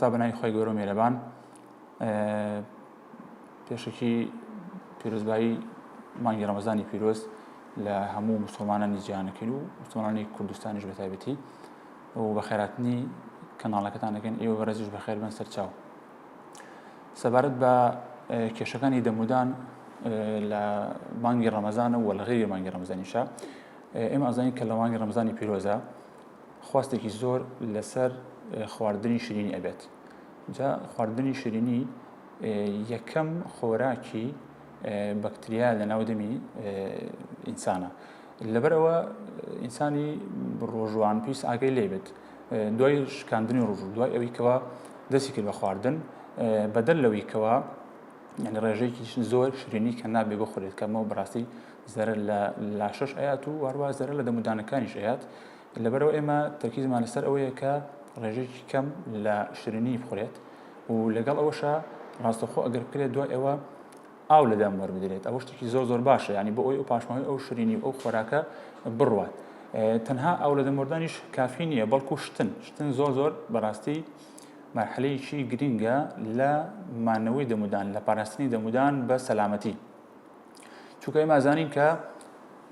خۆتا بەناوی خۆی گەورە و میهرەبان پێشێکی پیرۆزبایی مانگی ڕەمەزانی پیرۆز لە هەموو موسڵمانانی جیهانەکەین و موسڵمانانی کوردستانیش بە تایبەتی و بە خێراتنی کەناڵەکەتان دەکەن ئێوە بەڕێزیش بەخێر بن سەرچاو سەبارەت بە کێشەکانی دەمودان لە مانگی ڕەمەزانە و لە غەیری مانگی ڕەمەزانیشە ئێمە ئازانین کە لە مانگی ڕەمەزانی پیرۆزە خواستێکی زۆر لەسەر خواردنی شیرینی ئەبێت جا خواردنی شیرینی یەکەم خۆراکی بەکتریا لە ناودەمی ئینسانە لەبەرەوە ئینسانی ڕۆژوان پێویست ئاگای لێ بێت دوای شکاندنی ڕۆژوو دوای ئەوەی کەوا دەستی کرد بە خواردن بەدەل لەوەی کەوا یعنی ڕێژەیەکی زۆر شیرینی کە نابێ بخورێت کەمەوە بەڕاستی زەرەر لە لاشەش ئەیات و هەروە زەرەر لە دەمودانەکانیش ئەیات لەبەرەوە ئێمە تەرکیزمان لەسەر ئەوەیە کە ڕێژەیەکی کەم لە شیرینی بخورێت و لەگەڵ ئەوەشە ڕاستەخۆ ئەگەر بکرێت دوای ئەوە ئاو لەدەم وەربدرێت ئەوە شتێکی زۆر زۆر باشە ینی بۆ ئەوی پاشماوی ئەو شیرینی و ئەو خۆراکە بڕوات تەنها ئاو لەدەم وەردانیش کافی نییە بەڵکو شتن زۆر زۆر بەڕاستی مەرحەلەیەکی گرینگە لە مانەوەی دەمودان لە پاراستنی دەمودان بە سەلامەتی چونکە ئێمە ئازانین کە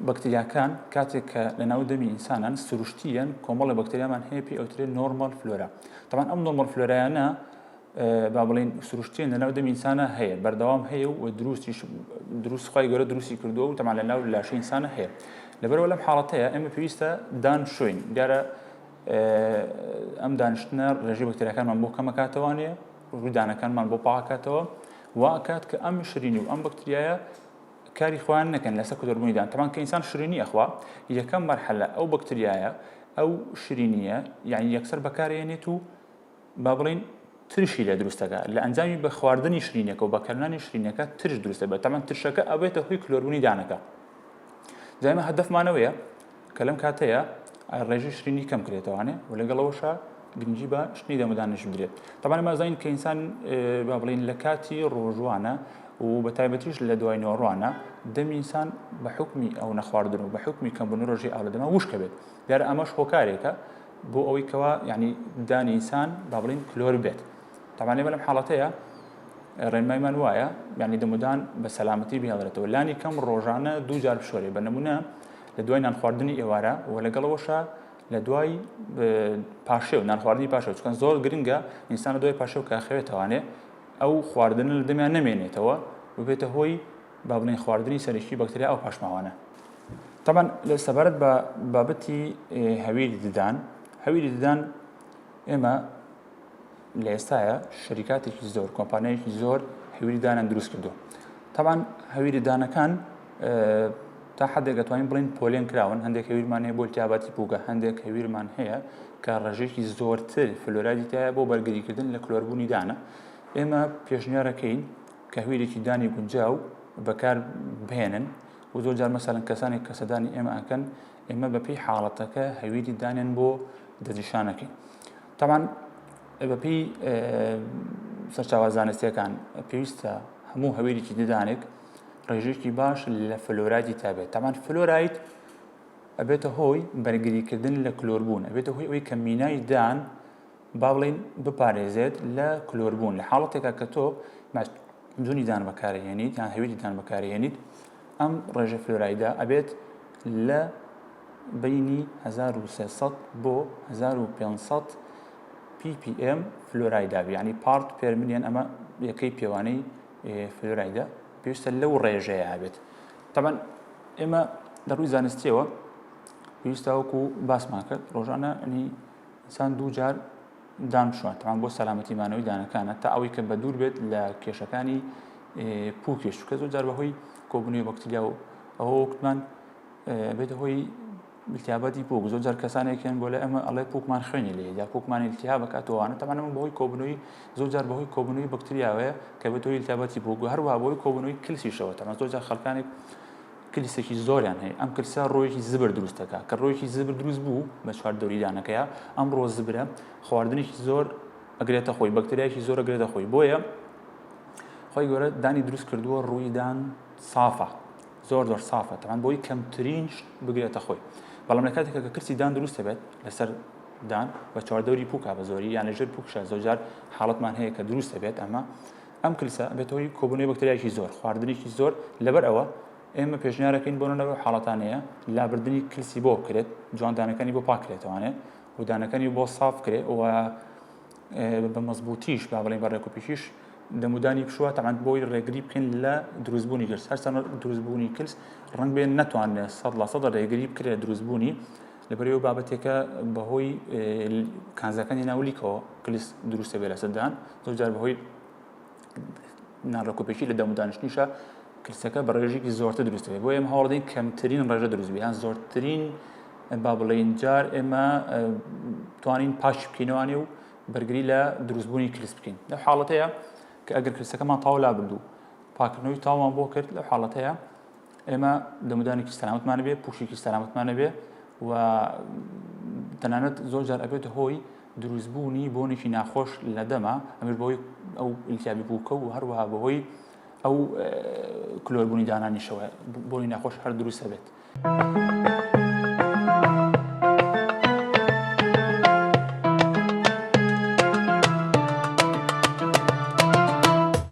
بەکتریاکان کاتێک کە لە ناو دەمی ئینسانان سروشتیەن کۆمەڵی بەکتریامان هەیە پێی ئەوترێت نۆرمال فلۆرا طبعا ئەم نۆرمال فلۆرایانە با بڵین سروشتیان لە ناو دەمی ئینسانە هەیە بەردەوام هەیە و دروست خی گەورە دروستی کردووە و تەمان لە ناو لاشەی ئینسانە هەیە لەبەرەوە لەم حاڵەتەیە ئێمە پێویستە دانشۆین دیارە ئەم دانیشتنە ڕێژەی بەکتریاکانمان بۆ کەمەکاتەوانەیە ڕوودانەکانمان بۆ پاکاتەوە واکات کە ئەم شیرینی و ئەم بەکتریایە کاری خۆیان نەکەن لەسەر کۆدەربوونیدان تەمان کە ئینسان شیرینی ئەخوا یەکەم مەرحەلە ئەو بەکتریایە ئەو شیرینیە یعنی یەکسەر بەکارهێنێت و با بڵین ترشی لە دروستەکە لە ئەنجامی بە خواردنی شیرینەکە و بەکارهێنانی شیرینەکە ترش دروستە بێت تەمان ترشەکە ئەبێتە هۆی کلۆربوونی دانەکە جا ئێمە هەدەفمانەوەیە کە لەم کاتەیە ڕێژەی شیرینی کەم کرێتەوانێ و لەگەڵەوەشە گرنگی بە شتنی دەمودانش بدرێت طبعا ئێمە ئازانین کە ئینسان با بڵین لە کاتی ڕۆژوانە و بە تایبەتیش لە دوای نۆڕوانە دەمی ئینسان بە حکمی ئەو نەخواردن و بە حکمی کەمبوونی ڕۆژی ئاڵەدەما وشکە بێت دیارە ئەمەش هۆکارێکە بۆ ئەوەی کەوا یعنی دانی ئینسان با بڵین کلۆر بێت طبعا ئێمە لەم حاڵەتەیە ڕێنمایمان وایە یعنی دەمودان بە سەلامەتی بهێڵێتەوە لانی کەم ڕۆژانە دوو جار بشۆرێ بە نمونە لە دوای نانخواردنی ئێوارە و لەگەڵەوەشە لە دوای پاشێو نانخواردنی پاشەو چکەن زۆر گرنگە ئینسانە دوای پاشەو کاخەوێتەوانێ ئەو خواردن لە دەمیان نەمێنێتەوە ببێتە هۆی با بڵین خواردنی سەرەکی بەکتریا ئەو پاشماوانە طبعا لە سەبارەت بە بابەتی هەویری ددان ئێمە لە ئێستایە شەریکاتێکی زۆر کۆمپانیایەکی زۆر هەویری دانان دروست کردووە طبعا هەویری دانەکان تا حدێک دەتوانین بڵین پۆلێن کراون هەندێک هەویرمان هەیە بۆ التیاباتی پووگە هەندێک هەویرمان هەیە کە ڕێژەیەکی زۆرتر فلۆرایدی تایە بۆ بەرگریکردن لە کلۆربوونی دانە ئێمە پێشنیارەکەین کە هەویرێکی دانی گونجاو بەکار بهێنن و زۆر جار مەسەڵەن کەسانێک کە سەدانی ئێمە ئەکەن ئێمە بەپێی حاڵەتەکە هەویری دانێن بۆ دەرنیشانەکەین طبعا بەپێی سەرچاوە زانستیەکان پێویستە هەموو هەویرێکی ددانێک ڕێژێکی باش لە فلۆرایدی تابێت تامان فلۆراید ئەبێتە هۆی بەرگریکردن لە کلۆربوون ئەبێتە هۆی ئەوەی کە مینای دان با بڵین بپارێزێت لە کلۆربوون لە حاڵەتێکە کە تۆ جوونی دان بەکارهێنیت یان هەویری دان بەکارهێنیت ئەم ڕێژە فلۆرایدا ئەبێت لە بینی 1300 بۆ 1500 ppm فلۆرایدا یعنی پارت پێر ملیۆن ئەمە یەکەی پێوانەی فلۆرایدا پێویستە لەو ڕێژەیە هەبێت طبعا ئێمە دەڕووی زانستیەوە پێویستە وەکو باسمان کرد ڕۆژانە ئەنی ئینسان دوو جار دان بشوات طبعا بۆ سەلامەتی مانەوەی دانەکانە تا ئەوەی کە بە دوور بێت لە کێشەکانی پووکێش چونکە زۆر جار بەهۆی کۆبوونەوەی بەکتریا و ئەوە وەکتمان بێتە هۆی التیاباتی پووک زۆر جار کەسانێکیان بۆ لە ئەمە ئەڵێ پووکمان خوێنی لێ یا پووکمان التیاب بکاتەوەوانە طبعا ئەمە بەهۆی کۆبوونەوەی زۆر جار بەهۆی کۆبوونەوەی بەکتریاوەیە کە بێت هۆی التیاباتی پووک و هەروەها بەهۆی کۆبوونەوەی کلسیشەوە طبعا زۆر جار خەڵکانێک کلیسێکی زۆریان هەیە ئەم کلسا ڕۆیەکی زبر دروستەکە کە ڕۆیەکی زبر دروست بوو بە چواردەوری دانەکەیە ئەم ڕۆ زبرە خواردنێکی زۆر ئەگرێتە خۆی بەکتریایەکی زۆر ئەگرێتە خۆی بۆیە خۆی گەورە دانی دروست کردووە ڕووی دان سافە زۆر زۆر سافە طبعا بۆی کەمترین بگرێتە خۆی بەڵام لە کاتێکە کە کلسی دان دروستە بێت لەسەر دان بە چواردەوری پووکە بە زۆری یان لەژێر پووکشە زۆرجار حاڵەتمان هەیە کە دروستە بێت ئەمە ئەم کلسە بێتەوەی کۆبوونەوەی بەکتریایکی زۆر خواردنێکی زۆر لەبەر ئەوە ئێمە پێشنیارەکەین بۆنەوە حاڵەتانەیە لابردنی کلسی بۆ بکرێت جواندانەکانی بۆ پاکرێتوانێت و دانەکانی بۆ ساف کرێت و بە مەزبوطیش با بڵێن بە ڕێکوپێکیش دەمودانی پشووە تەمان بۆی ڕێگری بکەین لە دروستبوونی کلس هەرچەند دروستبوونی کلس ڕەنگ بێن نەتوانێت 100% ڕێگری بکرێت دروستبوونی لەبەرەوە بابەتێکە بەهۆی کانزەکانی ناولیکەوە کلس دروستە بێت لە سەردان زۆرجار بەهۆی ناڕێکوپێکی لە دەمودانیشتنیشە کلسەکە بە ڕێژێکی زۆرتر دروست بێت بۆ ئێمە هەوڵ دەین کەمترین ڕێژە دروست بێت یان زۆرترین با بڵێن جار ئێمە توانین پاش بکەینەوانێ و بەرگری لە دروستبوونی کلس بکەین لەو حاڵەتەیە کە ئەگەر کلسەکەمان تاو لابردوو پاکردنەوەی تاومان بۆ کرد لەو حاڵەتەیە ئێمە دەمودانێکی سەلامەتمانە بێ پوشێکی سەلامەتمانە بێ و تەنانەت زۆرجار ئەبێتە هۆی دروستبوونی بۆنێکی ناخۆش لە دەما ئەمەش بەهۆی ئەو ئیلتیابی بووکە و هەروەها بەهۆی ئەو کلۆربوونی دانانیشەوە بۆنی ناخۆش هەر دروستە بێت.